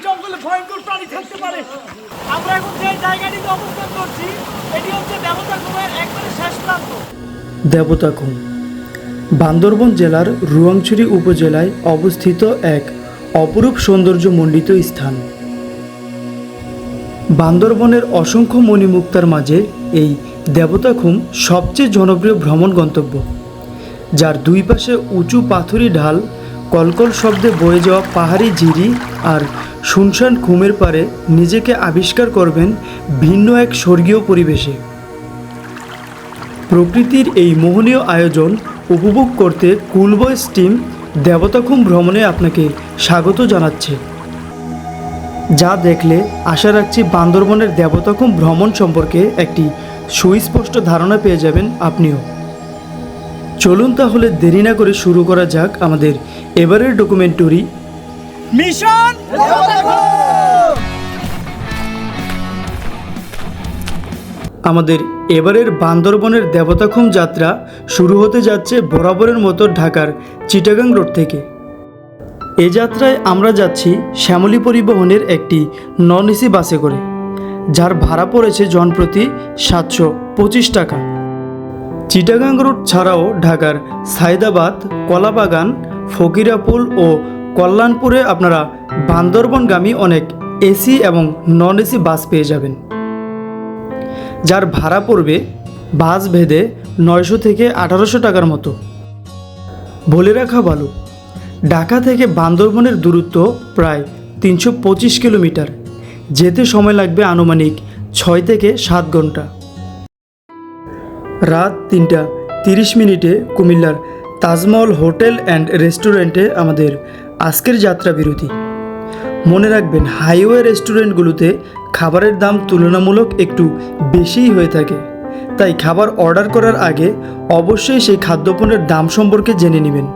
জঙ্গলে ভয়ঙ্কর প্রাণী থাকতে পারে। আমরা এখন যে জায়গাটিতে অবস্থান করছি এটি হচ্ছে দেবতাখুমের একবারে শেষ প্রান্ত। দেবতাখুম বান্দরবান জেলার রুয়াংছড়ি উপজেলায় অবস্থিত এক অপরূপ সৌন্দর্যমণ্ডিত স্থান। বান্দরবনের অসংখ্য মণিমুক্তার মাঝে এই দেবতাখুম সবচেয়ে জনপ্রিয় ভ্রমণ গন্তব্য, যার দুই পাশে উঁচু পাথুরি ঢাল, কলকল শব্দে বয়ে যাওয়া পাহাড়ি ঝিরি আর শুনশান খুমের পারে নিজেকে আবিষ্কার করবেন ভিন্ন এক স্বর্গীয় পরিবেশে। প্রকৃতির এই মোহনীয় আয়োজন উপভোগ করতে কুলবয়েস টিম দেবতাখুম ভ্রমণে আপনাকে স্বাগত জানাচ্ছে। যা দেখলে আশা রাখছি বান্দরবনের দেবতাখুম ভ্রমণ সম্পর্কে একটি সুস্পষ্ট ধারণা পেয়ে যাবেন আপনিও। চলুন তাহলে দেরি না করে শুরু করা যাক আমাদের এবারের ডকুমেন্টারি মিশন দেবতাখুম। আমাদের এবারের বান্দরবনের দেবতাখুম যাত্রা শুরু হতে যাচ্ছে বরাবরের মতো ঢাকার চিটাগাং রোড থেকে। এ যাত্রায় আমরা যাচ্ছি শ্যামলী পরিবহনের একটি নন এসি বাসে করে, যার ভাড়া পড়েছে জনপ্রতি 725 টাকা। চিটাগাং রোড ছাড়াও ঢাকার সায়দাবাদ, কলাবাগান, ফকিরাপুল ও কল্যাণপুরে আপনারা বান্দরবনগামী অনেক এসি এবং নন এসি বাস পেয়ে যাবেন, যার ভাড়া পড়বে বাস ভেদে 900 থেকে 1800 টাকার মতো। বলে রাখা ভালো, ঢাকা থেকে বান্দরবনের দূরত্ব প্রায় 325 কিলোমিটার, যেতে সময় লাগবে আনুমানিক 6 থেকে 7 ঘন্টা। রাত 3টা 30 কুমিল্লার তাজমহল হোটেল অ্যান্ড রেস্টুরেন্টে আমাদের আজকের যাত্রা বিরতি। মনে রাখবেন, হাইওয়ে রেস্টুরেন্টগুলোতে খাবারের দাম তুলনামূলক একটু বেশিই হয়ে থাকে, তাই খাবার অর্ডার করার আগে অবশ্যই সেই খাদ্যপণ্যের দাম সম্পর্কে জেনে নেবেন।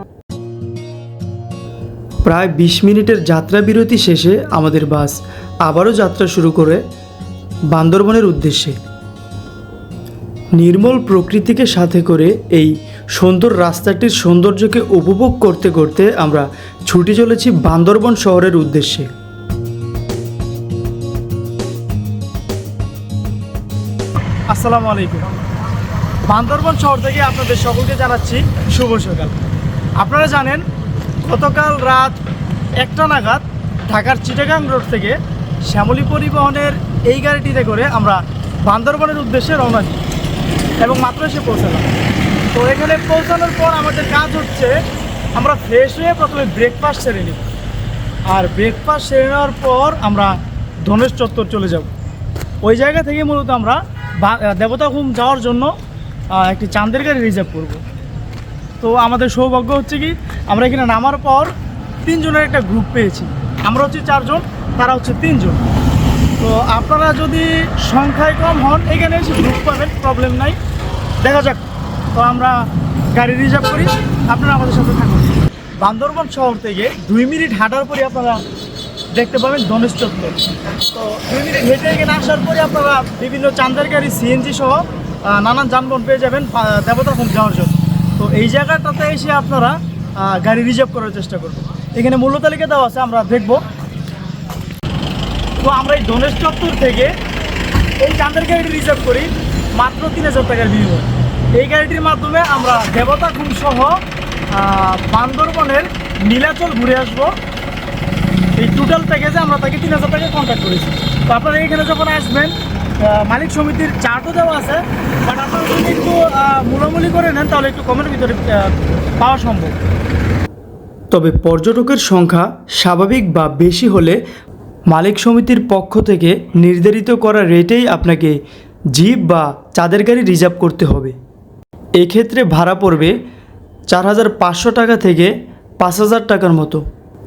প্রায় 20 মিনিটের যাত্রা বিরতি শেষে আমাদের বাস আবারও যাত্রা শুরু করে বান্দরবনের উদ্দেশ্যে। নির্মল প্রকৃতিকে সাথে করে এই সুন্দর রাস্তাটির সৌন্দর্যকে উপভোগ করতে করতে আমরা ছুটে চলেছি বান্দরবন শহরের উদ্দেশ্যে। আসসালামু আলাইকুম। বান্দরবন শহর থেকে আপনাদের সকলকে জানাচ্ছি শুভ সকাল। আপনারা জানেন, গতকাল রাত 1টা নাগাদ ঢাকার চিটাগাং রোড থেকে শ্যামলী পরিবহনের এই গাড়িটিতে করে আমরা বান্দরবনের উদ্দেশ্যে রওনা দিই এবং মাত্র এসে পৌঁছালাম। তো এখানে পৌঁছানোর পর আমাদের কাজ হচ্ছে আমরা ফ্রেশ হয়ে প্রথমে ব্রেকফাস্ট সেরে নিই, আর ব্রেকফাস্ট সেরে নেওয়ার পর আমরা ধনেশ চত্বর চলে যাব। ওই জায়গা থেকে মূলত আমরা দেবতাখুম যাওয়ার জন্য একটি চাঁদের গাড়ি রিজার্ভ করব। তো আমাদের সৌভাগ্য হচ্ছে কি, আমরা এখানে নামার পর 3 জনের একটা গ্রুপ পেয়েছি। আমরা হচ্ছে 4 জন, তারা হচ্ছে 3 জন। তো আপনারা যদি সংখ্যায় কম হন এখানে এসে গ্রুপ পাবেন, প্রবলেম নাই, দেখা যাক। তো আমরা গাড়ি রিজার্ভ করি, আপনারা আমাদের সাথে থাকুন। বান্দরবন শহর থেকে 2 মিনিট হাঁটার পরে আপনারা দেখতে পাবেন ধনেশ চত্বর। তো 2 মিনিট হেঁটে এখানে আসার পরে আপনারা বিভিন্ন চাঁদের গাড়ি, সিএনজি সহ নানান যানবাহন পেয়ে যাবেন দেবতাখুম যাওয়ার জন্য। তো এই জায়গাটাতে এসে আপনারা গাড়ি রিজার্ভ করার চেষ্টা করবেন। এখানে মূল্য তালিকা দেওয়া আছে, আমরা দেখব। তো আমরা এই ধনেশ চত্বর থেকে এই চাঁদের গাড়িটি রিজার্ভ করি মাত্র 3000 টাকার বিনিময়ে। এই গাড়িটির মাধ্যমে আমরা দেবতাখুম সহ বান্দরবনের নীলাচল ঘুরে আসব। এই টোটাল প্যাকেজে আমরা তাকে 3000 টাকা কন্ট্যাক্ট করেছি। তো আপনারা এখানে যখন আসবেন, মালিক সমিতির চার্টও দেওয়া আছে, বাট আপনারা যদি একটু মূলামূলি করে নেন তাহলে একটু কমের ভিতরে পাওয়া সম্ভব। তবে পর্যটকের সংখ্যা স্বাভাবিক বা বেশি হলে মালিক সমিতির পক্ষ থেকে নির্ধারিত করা রেটেই আপনাকে জিপ বা চাঁদের গাড়ি রিজার্ভ করতে হবে। এক্ষেত্রে ভাড়া পড়বে 4500 টাকা থেকে 5000 টাকার মতো।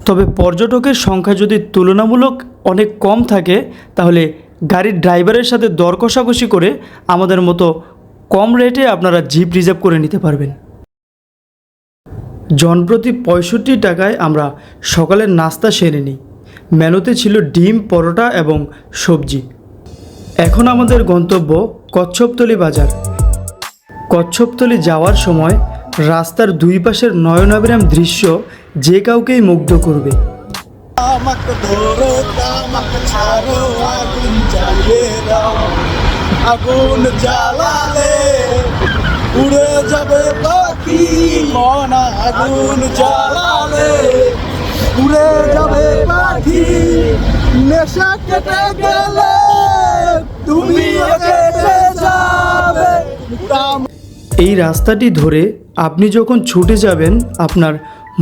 তবে পর্যটকের সংখ্যা যদি তুলনামূলক অনেক কম থাকে তাহলে গাড়ির ড্রাইভারের সাথে দর কষাকষি করে আমাদের মতো কম রেটে আপনারা জিপ রিজার্ভ করে নিতে পারবেন। জনপ্রতি 65 টাকায় আমরা সকালের নাস্তা সেরে নিই। মেনুতে ছিল ডিম, পরোটা এবং সবজি। এখন আমাদের গন্তব্য কচ্ছপতলী বাজার। কচ্ছপতলী যাওয়ার সময় রাস্তার দুই পাশের নয়নাভিরাম দৃশ্য যে কাউকেই মুগ্ধ করবে। আমাকে ধরো আমাকে ছাড়ো আগুন জ্বালিয়ে দাও আগুন জ্বালালে উড়ে যাবে পাখি মন আগুন জ্বালালে উড়ে যাবে পাখি নেশা কেটে গেলে তুমি কেটে যাবে এই রাস্তাটি ধরে আপনি যখন ছুটে যাবেন আপনার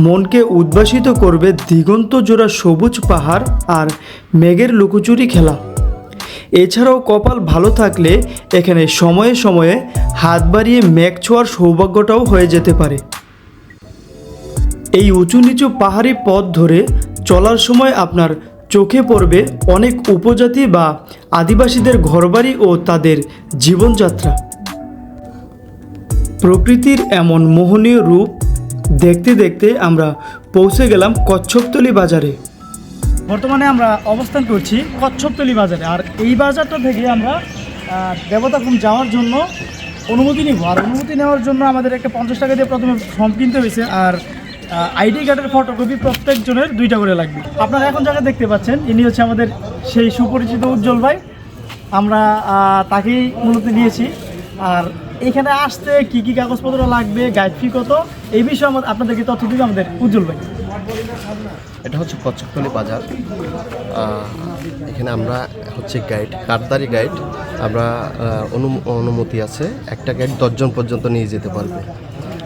মনকে উদ্ভাসিত করবে দিগন্ত জোড়া সবুজ পাহাড় আর মেঘের লুকোচুরি খেলা। এছাড়াও কপাল ভালো থাকলে এখানে সময়ে সময়ে হাত বাড়িয়ে মেঘ ছোঁয়ার সৌভাগ্যটাও হয়ে যেতে পারে। এই উঁচু নিচু পাহাড়ি পথ ধরে চলার সময় আপনার চোখে পড়বে অনেক উপজাতি বা আদিবাসীদের ঘরবাড়ি ও তাদের জীবনযাত্রা। প্রকৃতির এমন মোহনীয় রূপ দেখতে দেখতে আমরা পৌঁছে গেলাম কচ্ছপতলী বাজারে। বর্তমানে আমরা অবস্থান করছি কচ্ছপতলী বাজারে, আর এই বাজারটা থেকে আমরা দেবতাখুম যাওয়ার জন্য অনুমতি নিব। আর অনুমতি নেওয়ার জন্য আমাদের একটা 50 টাকা দিয়ে প্রথমে ফর্ম কিনতে হয়েছে, আর আইডি কার্ডের ফটোকপি প্রত্যেকজনের 2টা করে লাগবে। আপনারা এখন যাকে দেখতে পাচ্ছেন ইনি হচ্ছে আমাদের সেই সুপরিচিত উজ্জ্বল ভাই। আমরা তাকেই মূলত নিয়েছি। আর এখানে আসতে কি কি কাগজপত্র লাগবে, গাইড ফি কত, এই বিষয়ে আপনাদেরকে তথ্য দিবে আমাদের উজ্জ্বল ভাই। এটা হচ্ছে কচ্ছপতলী বাজার। এখানে আমরা হচ্ছে গাইড, কার্ডদারি গাইড। আমরা অনুমতি আছে, একটা গাইড 10 জন পর্যন্ত নিয়ে যেতে পারবে।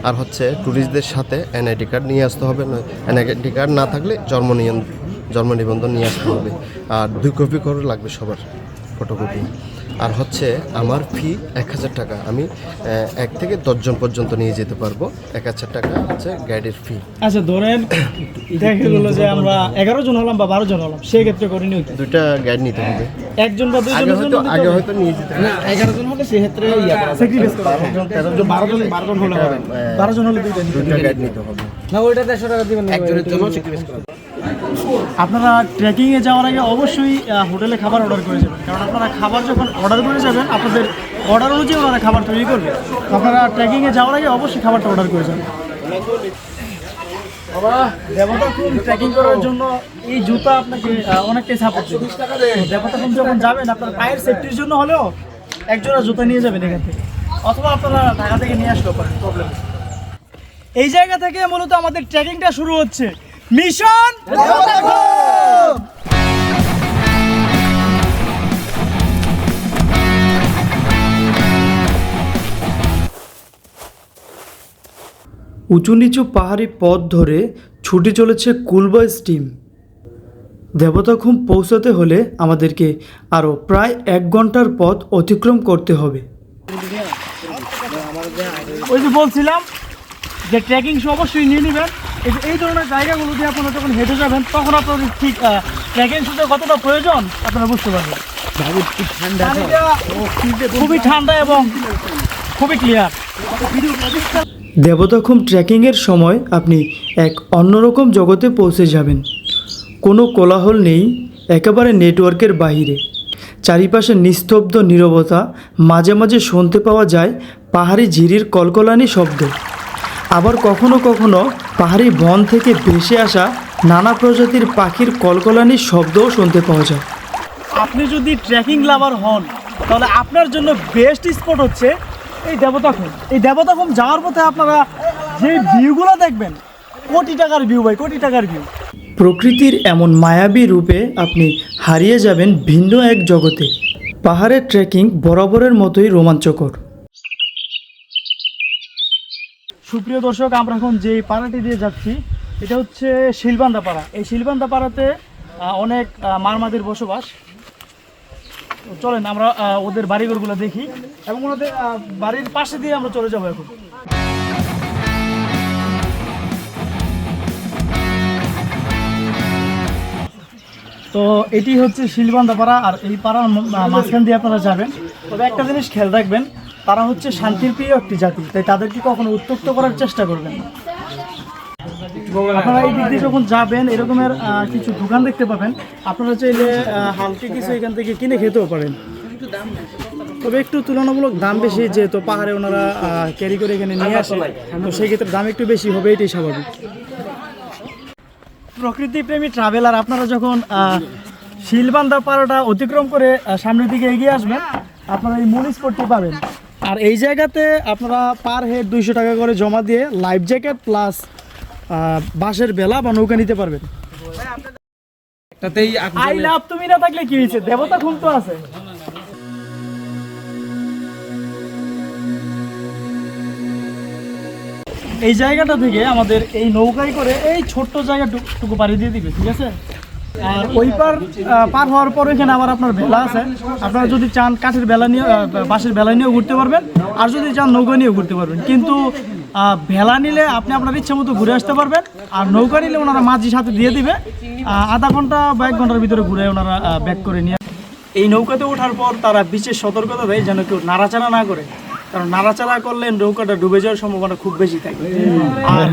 আর হচ্ছে ট্যুরিস্টদের সাথে এনআইডি কার্ড নিয়ে আসতে হবে। এনআইডি কার্ড না থাকলে জন্ম নিবন্ধন নিয়ে আসতে হবে। আর 2 কপি করে লাগবে সবার ফটোকপি। আর হচ্ছে আমার ফি 1000 টাকা। আমি 1 থেকে 10 জন পর্যন্ত নিয়ে যেতে পারবো। 1000 টাকা হচ্ছে গাইডের ফি। আচ্ছা ধরেন দেখা গেল যে আমরা 11 জন হলাম বা 12 জন হলাম, সেই ক্ষেত্রে করে নিও 2টা গাইড নিতে হবে। একজন বা দুইজন আগে হয়তো নিয়ে যেতে হবে। না 11 জন হলে সেক্ষেত্রে স্যাক্রিফাইস করা হবে। 13 জন 12 জন হলে হবে 12 জন হলে 2টা গাইড নিতে হবে। না ওইটা 150 টাকা দিবেন একজনের জন্য স্যাক্রিফাইস করা। আপনারা ট্রেকিংয়ে যাওয়ার আগে অবশ্যই হোটেলে খাবার অর্ডার করে যাবেন, কারণ আপনারা খাবার যখন অর্ডার করে যাবেন আপনাদের অর্ডার অনুযায়ী ওনারা খাবার তৈরি করবে। আপনারা ট্রেকিংয়ে যাওয়ার আগে অবশ্যই খাবারটা অর্ডার করে যাবেন। দেবতাখুম ট্রেকিং করার জন্য এই জুতা আপনাকে অনেকটাই সাপোর্ট দেবে। দেবতাখুম যখন যাবেন আপনার পায়ের সেফটির জন্য হলেও একজোড়া জুতা নিয়ে যাবেন এখান থেকে, অথবা আপনারা ঢাকা থেকে নিয়ে আসলেও পারেন, প্রবলেম। এই জায়গা থেকে মূলত আমাদের ট্রেকিংটা শুরু হচ্ছে। মিশন দেবতাখুম। উঁচু নিচু পাহাড়ি পথ ধরে ছুটে চলেছে কুলবয় স্টিম। দেবতাখুম পৌঁছাতে হলে আমাদেরকে আরও প্রায় 1 ঘন্টার পথ অতিক্রম করতে হবে। ওই যে বলছিলাম যে ট্রেকিং অবশ্যই নিয়ে নেবেন। এই ধরনের জায়গাগুলো দিয়ে আপনারা যখন হেঁটে যাবেন তখন আপনাদের ঠিক ট্রেকিং শুতে কতটা প্রয়োজন আপনারা বুঝতে পারবেন। পানিটা খুবই ঠান্ডা এবং খুবই ক্লিয়ার। দেবতাখুম ট্রেকিংয়ের সময় আপনি এক অন্যরকম জগতে পৌঁছে যাবেন। কোনো কোলাহল নেই, একেবারে নেটওয়ার্কের বাইরে। চারিপাশে নিস্তব্ধ নীরবতা, মাঝে মাঝে শুনতে পাওয়া যায় পাহাড়ি ঝিরির কলকলানি শব্দ। আবার কখনো কখনো পাহাড়ি বন থেকে ভেসে আসা নানা প্রজাতির পাখির কলকলানির শব্দও শুনতে পাওয়া যায়। আপনি যদি ট্রেকিং লাভার হন তাহলে আপনার জন্য বেস্ট স্পট হচ্ছে এই দেবতাখুম। এই দেবতাখুম যাওয়ার পথে আপনারা যে ভিউগুলো দেখবেন, কোটি টাকার ভিউ ভাই, কোটি টাকার ভিউ। প্রকৃতির এমন মায়াবী রূপে আপনি হারিয়ে যাবেন ভিন্ন এক জগতে। পাহাড়ের ট্রেকিং বরাবরের মতোই রোমাঞ্চকর। সুপ্রিয় দর্শক, আমরা এখন যে পাড়াটি দিয়ে যাচ্ছি এটা হচ্ছে শিলবান্ধা পাড়া। এই শিলবান্ধা পাড়াতে অনেক মারমাদের বসবাস। চলেন আমরা ওদের বাড়িঘরগুলো দেখি এবং ওদের বাড়ির পাশে দিয়ে আমরা চলে যাবো এখন। তো এটি হচ্ছে শিলবান্ধা পাড়া, আর এই পাড়ার মাঝখান দিয়ে আপনারা যাবেন। তবে একটা জিনিস খেয়াল রাখবেন, তারা হচ্ছে শান্তির প্রিয় একটি জাতি, তাই তাদেরকে কখনো উত্ত্যক্ত করার চেষ্টা করবেন না। আপনারা এই দিক দিয়ে যখন যাবেন এরকমের কিছু দোকান দেখতে পাবেন, আপনারা চাইলে হালকা কিছু এখান থেকে কিনে খেতেও পারেন। তবে একটু তুলনামূলক দাম বেশি, যেহেতু পাহাড়ে ওনারা ক্যারি করে এখানে নিয়ে আসে, তো সেই ক্ষেত্রে দাম একটু বেশি হবে, এটাই স্বাভাবিক। প্রকৃতিপ্রেমী ট্রাভেলার, আপনারা যখন শিলবান্ধা পাড়াটা অতিক্রম করে সামনের দিকে এগিয়ে আসবেন, আপনারা এই মূল স্পটটি পাবেন। আর এই জায়গাতে আপনারা পার হেড 200 টাকা করে জমা দিয়ে লাইফ জ্যাকেট প্লাস বাঁশের বেলা বা নৌকা নিতে পারবেন। আই লাভ তুমি না থাকলে কি হয়েছে, দেবতা খুন তো আছে। এই জায়গাটা থেকে আমাদের এই নৌকায় করে এই ছোট্ট জায়গাটুকু পাড়ি দিয়ে দিবে, ঠিক আছে? আর ওই পার হওয়ার পর এখানে আবার আপনার ভেলা আছে, আপনারা যদি চান কাঠের বেলা নিয়ে বাঁশের বেলা নিয়েও ঘুরতে পারবেন, আর যদি চান নৌকা নিয়েও ঘুরতে পারবেন। কিন্তু ভেলা নিলে আপনি আপনার ইচ্ছা মতো ঘুরে আসতে পারবেন, আর নৌকা নিলে ওনারা মাঝি সাথে দিয়ে দিবে, আধা ঘন্টা বা 1 ঘন্টার ভিতরে ঘুরে ওনারা ব্যাক করে নিয়ে। এই নৌকাতে ওঠার পর তারা বিশেষ সতর্কতা দেয় যেন কেউ নাড়াচাড়া না করে, কারণ নাড়াচাড়া করলে নৌকাটা ডুবে যাওয়ার সম্ভাবনা খুব বেশি থাকে। আর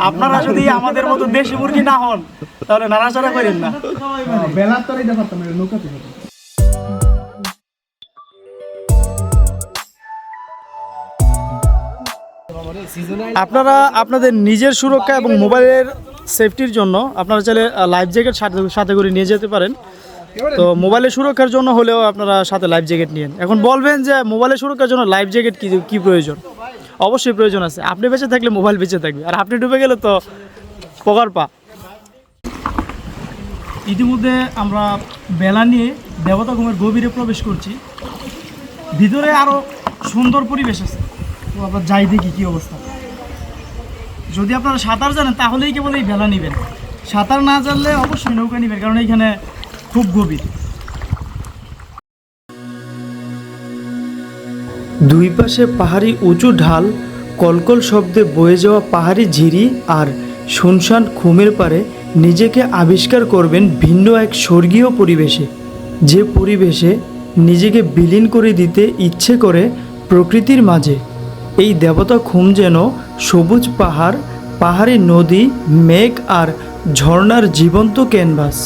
আপনারা যদি আমাদের মতো দেশি মুরগি না হন তাহলে নাড়াচাড়া করেন না। বেলার তলাই দেখাতাম নৌকাতে। আপনারা আপনাদের নিজের সুরক্ষা এবং মোবাইলের সেফটির জন্য আপনারা চাইলে লাইফ জ্যাকেট সাথে করে নিয়ে যেতে পারেন। তো মোবাইলের সুরক্ষার জন্য হলেও আপনারা সাথে লাইফ জ্যাকেট নিন। এখন বলবেন যে মোবাইলের সুরক্ষার জন্য লাইফ জ্যাকেট কি প্রয়োজন? অবশ্যই প্রয়োজন আছে। আপনি বেঁচে থাকলে মোবাইল বেঁচে থাকবে, আর আপনি ডুবে গেলে তো পকার পা। ইতিমধ্যে আমরা বেলা নিয়ে দেবতা ঘুমের গভীরে প্রবেশ করছি। ভিতরে আরও সুন্দর পরিবেশ আছে, তো আপনার যাই দেখি কী অবস্থা। যদি আপনারা সাঁতার জানেন তাহলেই কেবল এই বেলা নেবেন, সাঁতার না জানলে অবশ্যই নৌকা নেবেন, কারণ এইখানে খুব গভীর। দুই পাশে পাহাড়ি উঁচু ঢাল, কলকল শব্দে বয়ে যাওয়া পাহাড়ি ঝিরি আর শুনশান খুমের পারে নিজেকে আবিষ্কার করবেন ভিন্ন এক স্বর্গীয় পরিবেশে, যে পরিবেশে নিজেকে বিলীন করে দিতে ইচ্ছে করে প্রকৃতির মাঝে। এই দেবতা খুম যেন সবুজ পাহাড়, পাহাড়ি নদী, মেঘ আর ঝর্ণার জীবন্ত ক্যানভাস।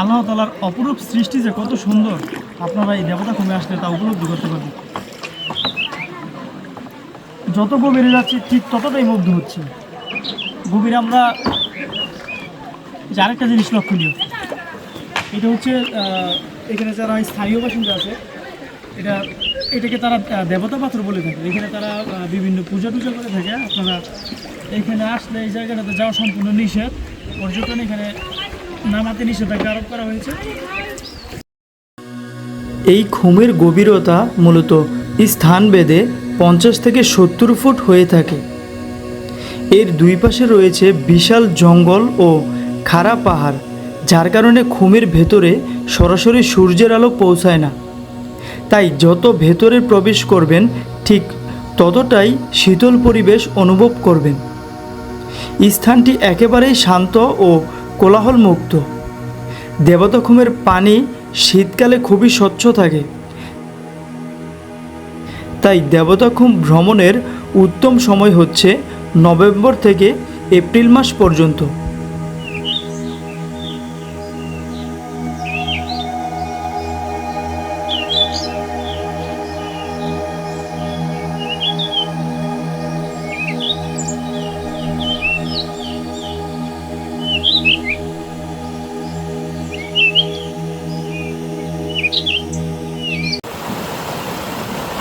আল্লাহ তাআলার অপরূপ সৃষ্টি যে কত সুন্দর, আপনারা এই দেবতা খুমে আসলে তা উপলব্ধি করতে পারবেন। যত গভীরে যাচ্ছি ঠিক ততটাই মুগ্ধ হচ্ছে। গভীরে আমরা যে আরেকটা জিনিস লক্ষণীয়, এটা হচ্ছে এখানে যারা স্থানীয় বাসিন্দা আছে এটাকে তারা দেবতা পাথর বলে থাকে। এখানে তারা বিভিন্ন পূজা টুজা করে থাকে। আপনারা এখানে আসলে এই জায়গাটাতে যাওয়া সম্পূর্ণ নিষেধ, পর্যটন এখানে নামাতে নিষেধাজ্ঞা আরোপ করা হয়েছে। এই খুমের গভীরতা মূলত স্থানভেদে 50 থেকে 70 ফুট হয়ে থাকে। এর দুই পাশে রয়েছে বিশাল জঙ্গল ও খাড়া পাহাড়, যার কারণে খুমের ভেতরে সরাসরি সূর্যের আলো পৌঁছায় না। তাই যত ভেতরে প্রবেশ করবেন ঠিক ততটাই শীতল পরিবেশ অনুভব করবেন। স্থানটি একেবারেই শান্ত ও কোলাহলমুক্ত। দেবতা খুমের পানি শীতকালে খুবই স্বচ্ছ থাকে, তাই দেবতা খুম ভ্রমণের উত্তম সময় হচ্ছে নভেম্বর থেকে এপ্রিল মাস পর্যন্ত।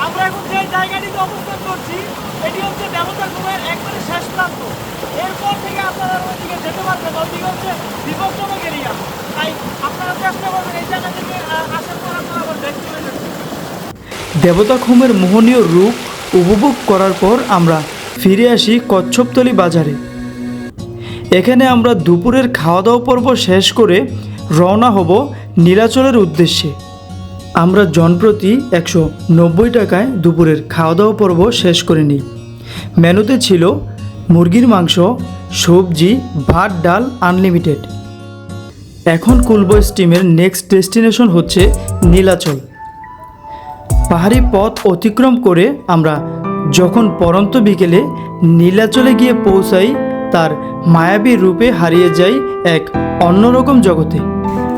আমরা এখন যে জায়গাটিতে অবস্থান করছি এটি হচ্ছে দেবতা খুমের একবারে শেষ প্রান্ত। এরপর থেকে আপনারা ওইদিকে যেতে পারবেন, ওইদিকে হচ্ছে বিপজ্জনক এরিয়া। তাই আপনারা চেষ্টা করবেন এই জায়গা থেকে আসার পর আপনারা আবার দেখতে পাবেন। দেবতা খুমের মোহনীয় রূপ উপভোগ করার পর আমরা ফিরে আসি কচ্ছপতলী বাজারে। এখানে আমরা দুপুরের খাওয়া দাওয়া পর্ব শেষ করে রওনা হব নীলাচলের উদ্দেশ্যে। আমরা জনপ্রতি 190 টাকায় দুপুরের খাওয়া দাওয়া পর্ব শেষ করে নিই। মেনুতে ছিল মুরগির মাংস, সবজি, ভাত, ডাল আনলিমিটেড। এখন কুলবয়েস টিমের নেক্সট ডেস্টিনেশন হচ্ছে নীলাচল। পাহাড়ি পথ অতিক্রম করে আমরা যখন পরন্ত বিকেলে নীলাচলে গিয়ে পৌঁছাই, তার মায়াবী রূপে হারিয়ে যাই এক অন্যরকম জগতে।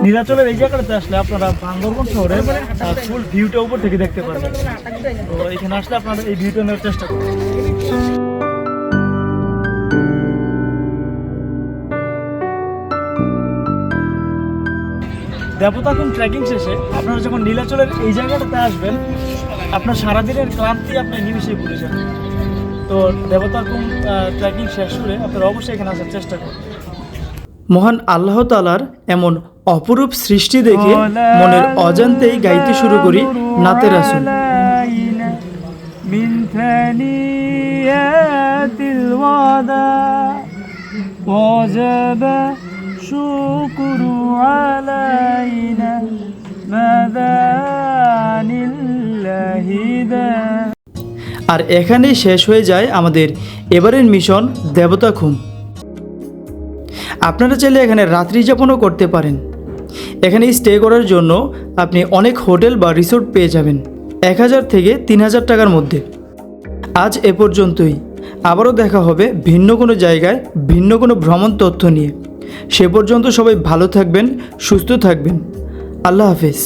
নীলাচলের এই জায়গাটাতে আসলে আপনারা বান্দরবন শহরের ফুল ভিউটা উপর থেকে দেখতে পারবেন। তো এখানে আসলে আপনারা এই ভিউটা নেওয়ার চেষ্টা করবেন। দেবতাখুম ট্রেকিং শেষে আপনারা যখন নীলাচলের এই জায়গাটাতে আসবেন, আপনার সারাদিনের ক্লান্তি আপনি নিমিশেই ভুলে যাবেন। তো দেবতাখুম ট্রেকিং শেষ করে আপনারা অবশ্যই এখানে আসার চেষ্টা করবেন। মহান আল্লাহ তাআলার এমন অপরূপ সৃষ্টি দেখে মনের অজান্তেই গাইতে শুরু করি নাতে রাসূল। من ثنيات الوداع وجب شكر علينا ماذا لله ذا। আর এখানেই শেষ হয়ে যায় আমাদের এবারের মিশন দেবতাখুম। আপনারা চাইলে এখানে রাত্রি যাপনও করতে পারেন। এখানে স্টে করার জন্য আপনি অনেক হোটেল বা রিসোর্ট পেয়ে যাবেন 1000 থেকে 3000 টাকার মধ্যে। আজ এ পর্যন্তই। আবারও দেখা হবে ভিন্ন কোনো জায়গায় ভিন্ন কোনো ভ্রমণ তথ্য নিয়ে। সে পর্যন্ত সবাই ভালো থাকবেন, সুস্থ থাকবেন। আল্লাহ হাফেজ।